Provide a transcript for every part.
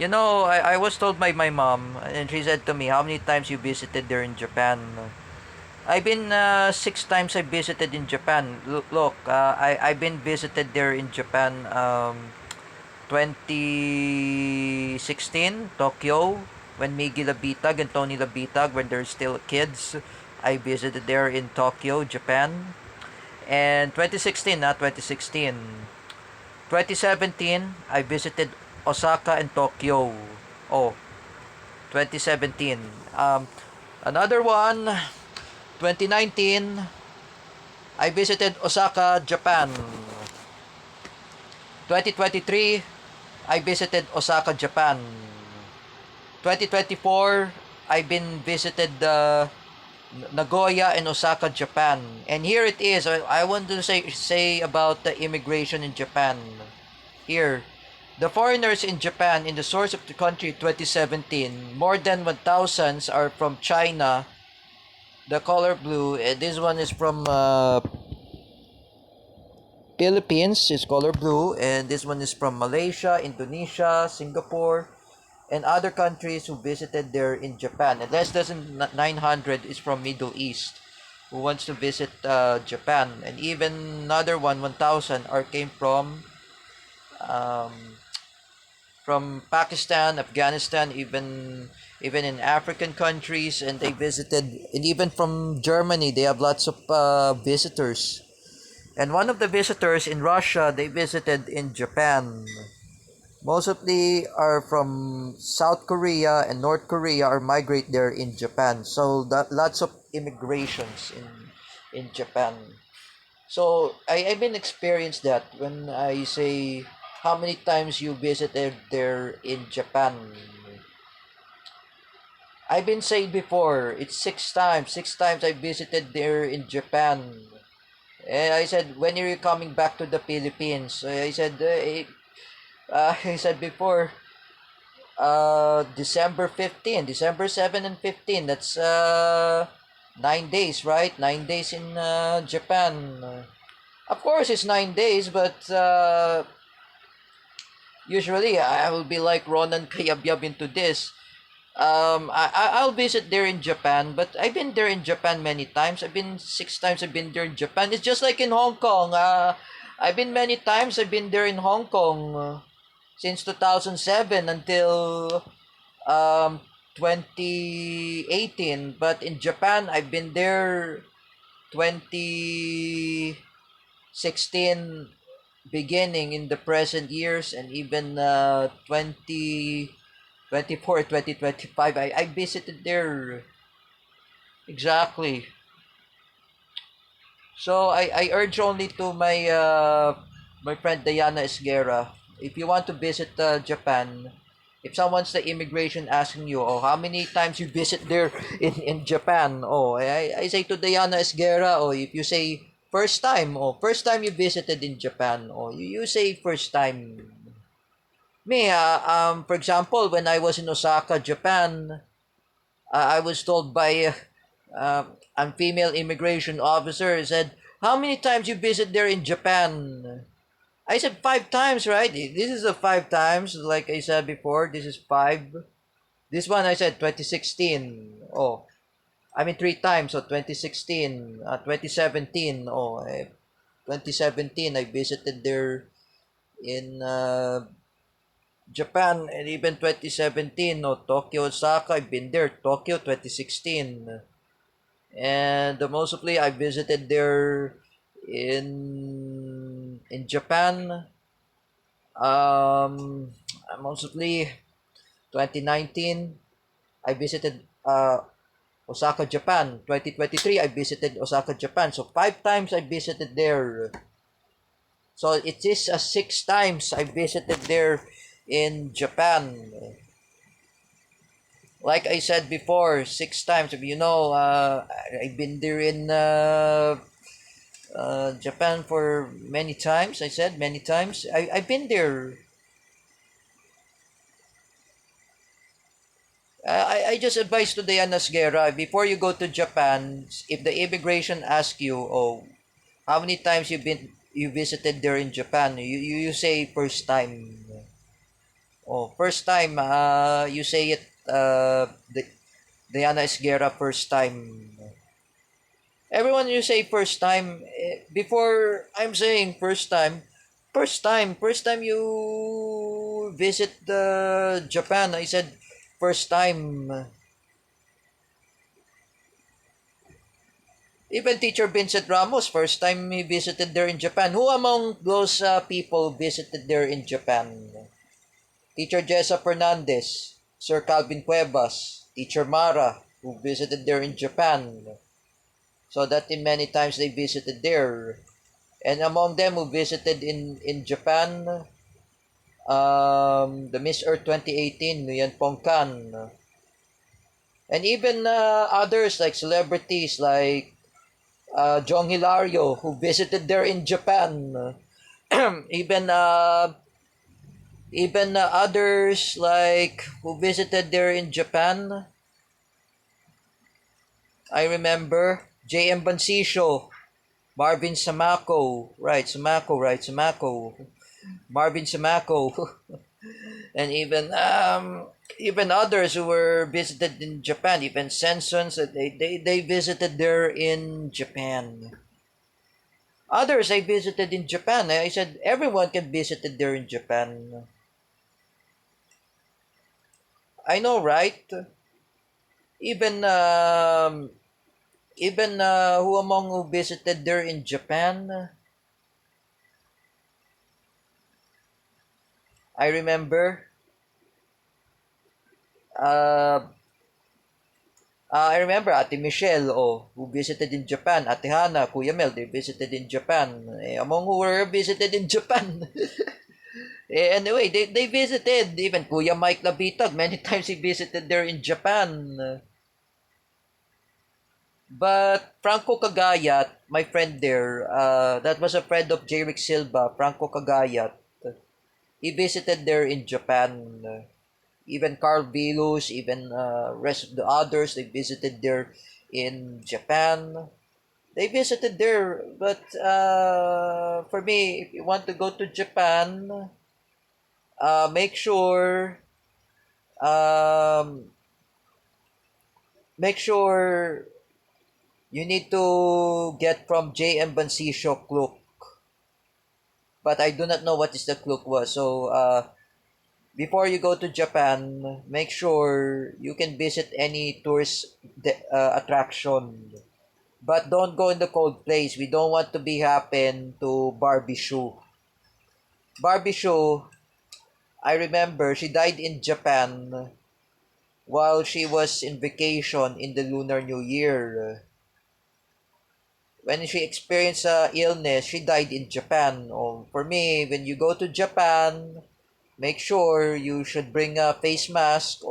I was told by my mom, and she said to me, how many times you visited there in Japan? I've been 6 times I visited in Japan. Look, I've been visited there in Japan 2016, Tokyo, when Miggy Labitag and Tony Labitag, when they're still kids. I visited there in Tokyo, Japan. And 2016, not 2016. 2017, I visited Osaka and Tokyo. Oh, 2017. Another one, 2019, I visited Osaka, Japan. 2023, I visited Osaka, Japan. 2024, I've been visited Nagoya and Osaka, Japan. And here it is. I want to say about the immigration in Japan. Here, the foreigners in Japan in the source of the country 2017, more than 1,000 are from China. The color blue. This one is from Philippines. It's color blue, and this one is from Malaysia, Indonesia, Singapore, and other countries who visited there in Japan. And less than 900 is from Middle East who wants to visit Japan. And even another 1,000 are came um, from Pakistan, Afghanistan, even in African countries, and they visited, and even from Germany, they have lots of visitors. And one of the visitors in Russia, they visited in Japan. Mostly are from South Korea and North Korea or migrate there in Japan. So that lots of immigrations in Japan. So I've been experienced that when I say how many times you visited there in Japan. I've been saying before, it's 6 times. 6 times I visited there in Japan. And I said, when are you coming back to the Philippines? I said, I said before, December 15, December 7 and 15. That's 9 days, right? 9 days in Japan. Of course, it's 9 days, but usually I will be like Ronan Kayabyab into this. I'll visit there in Japan, but I've been there in Japan many times. I've been 6 times. I've been there in Japan. It's just like in Hong Kong. I've been many times. I've been there in Hong Kong since 2007 until 2018. But in Japan, I've been there 2016 beginning in the present years, and even 2024, 2025. I visited there. Exactly. So I urge only to my friend Diana Esguera, if you want to visit Japan, if someone's the immigration asking you, oh, how many times you visit there in Japan? Oh, I say to Diana Esguera, oh, if you say first time, oh, first time you visited in Japan, oh, you say first time. Me, for example, when I was in Osaka, Japan, I was told by a female immigration officer, said, how many times you visit there in Japan? I said 5 times, right? This is a 5 times, like I said before. This is five. This one I said 2016. Oh, I mean 3 times. So 2016, 2017. Oh, 2017 I visited there in Japan, and even 2017. No, Tokyo, Osaka. I've been there. Tokyo 2016. And mostly I visited there in Japan. Mostly 2019 I visited Osaka, Japan. 2023 I visited Osaka, Japan. So 5 times I visited there. So it is 6 times I visited there in Japan. Like I said before, 6 times. I've been there in Japan for many times. I said many times. I've been there. I just advise to Diana Sguerra, before you go to Japan, if the immigration asks you, oh, how many times you visited there in Japan, you say first time. Oh, first time. You say it. Diana Esguerra, first time. Everyone, you say first time. Before I'm saying first time you visit the Japan. I said first time. Even Teacher Vincent Ramos, first time he visited there in Japan. Who among those people visited there in Japan? Teacher Jessa Fernandez, Sir Calvin Cuevas, Teacher Mara, who visited there in Japan. So that in many times they visited there. And among them who visited in Japan, the Miss Earth 2018, Nguyen Pong Kan. And even others like celebrities like Jong Hilario, who visited there in Japan. even others like who visited there in Japan. I remember J.M. Bansisio, Marvin Samako, Samako, Marvin Samako, and even others who were visited in Japan, even Sensons, they visited there in Japan. Others I visited in Japan. I said everyone can visit there in Japan. I know, right? Even who among who visited there in Japan? I remember. Uh, I remember Ate Michelle, who visited in Japan. Ate Hana, Kuya Mel, they visited in Japan. Among who were visited in Japan. Anyway, they visited. Even Kuya Mike Labitag, many times he visited there in Japan. But Franco Cagayat, my friend there, that was a friend of J. Rick Silva, Franco Cagayat. He visited there in Japan. Even Carl Vilus, even rest of the others, they visited there in Japan. They visited there, but for me, if you want to go to Japan, make sure um, you need to get from J.M. Bansisio Klook. But I do not know what is the Klook was. So before you go to Japan, make sure you can visit any tourist attraction. But don't go in the cold place. We don't want to be happen to Barbie Shoe. Barbie Shoe, I remember she died in Japan while she was in vacation in the Lunar New Year. When she experienced illness, she died in Japan. For me, when you go to Japan, make sure you should bring a face mask.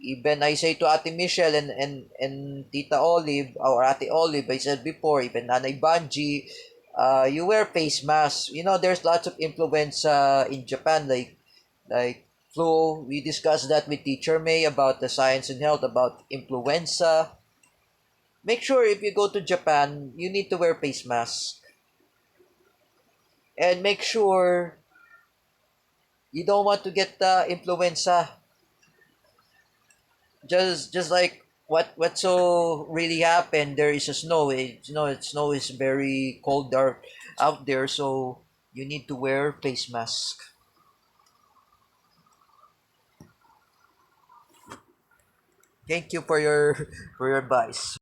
Even I say to Ate Michelle and Tita Olive or Ate Olive, I said before, even Nanay Banji, you wear face masks. There's lots of influenza in Japan, like flu. We discussed that with Teacher May about the science and health about influenza. Make sure if you go to Japan, you need to wear face mask. And make sure you don't want to get influenza. Just like what so really happened, there is a snow. Snow is very cold out there, so you need to wear face mask. Thank you for your for your advice.